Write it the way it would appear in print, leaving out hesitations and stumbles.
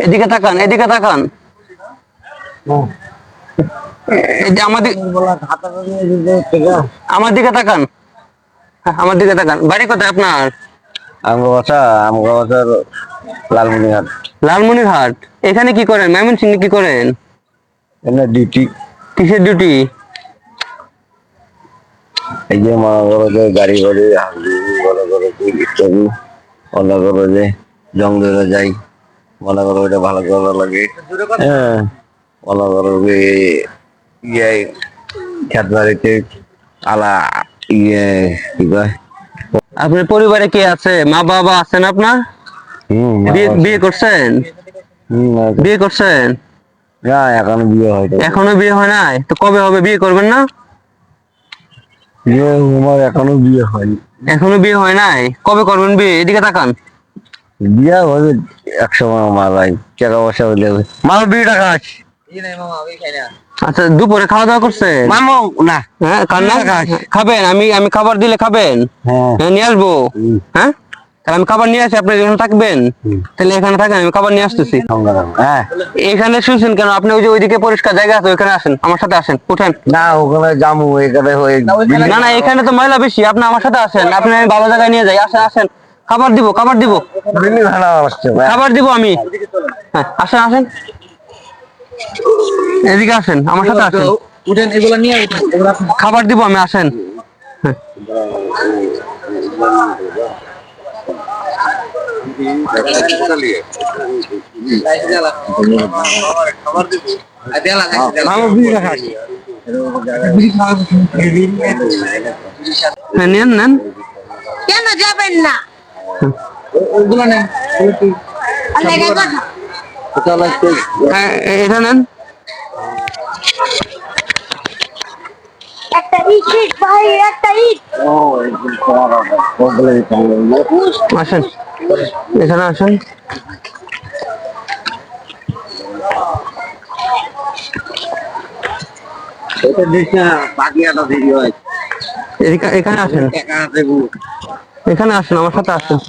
এদিকে তাকান, এদিকে তাকান। এই যে আমার দিকে তাকান, আমার দিকে তাকান। বাড়ি কোথায় আপনার? আমগাছা লালমনিরহাট। লালমনিরহাট। এখানে কি করেন? ময়মনসিংহে কি করেন? এমনি ডিউটি। কিসের ডিউটি? এই যে মনে করো যে গাড়ি করে হাঁটু মনে করো যে ইত্যাদি মনে করো যে জঙ্গলে যাই, মনে করো এটা ভালো করা লাগে। হ্যাঁ, মনে করো যে ইয়ে খেত বাড়িতে আলা ইয়ে কি কয়। আপনার পরিবারে কে আছে? মা বাবা আছেন আপনার? বিয়ে করছেন? বিয়ে করছেন? না, এখনো বিয়ে হয়নি। এখনো বিয়ে হয় নাই? তো কবে হবে? বিয়ে করবেন না? আমার এখনো বিয়ে হয়নি। এখনো বিয়ে হয় নাই? কবে করবেন বিয়ে? এদিকে তাকান। বিয়ে হবে 100 মালাই, টাকা পয়সা হইলে হবে। মামা বিয়েটা খাস? আচ্ছা, দুপুরে খাওয়া দাওয়া করছেন? মামা না। হ্যাঁ, কান্না খাবেন? আমি আমি খাবার দিলে খাবেন? হ্যাঁ, নিয়ে আসবো। হ্যাঁ, তাহলে আমি খাবার নিয়ে আসি, আপনি এখানে থাকবেন? তাহলে এখানে থাকেন, আমি খাবার নিয়ে আসতেছি। হ্যাঁ, এখানে শুনছেন কেন? আপনি ওই যে ওইদিকে পরিষ্কার জায়গা আছে, ওইখানে আসেন, আমার সাথে আসেন, উঠেন। না ওখানে যাবো, এখানে না না, এখানে তো ময়লা বেশি, আপনি আমার সাথে আসেন, আপনি আমি ভালো জায়গায় নিয়ে যাই। আসেন আসেন, খাবার দিব, খাবার দিব, খাবার দিব আমি। হ্যাঁ, আসেন আসেন, এদিকে আসেন, আমার সাথে আসেন। উঠেন, এগুলা নিয়ে খাবার দিব আমি, আসেন। হ্যাঁ। হ্যাঁ, নেন নেন। কেন যাবেন না? ওগুলো নেন। হ্যাঁ, এটা নেন। একটা ইট ভাই, একটা ইট। আসেন, এখানে আসেন। এদিকে, এখানে আসেন, এখানে আসেন, আমার সাথে আসেন।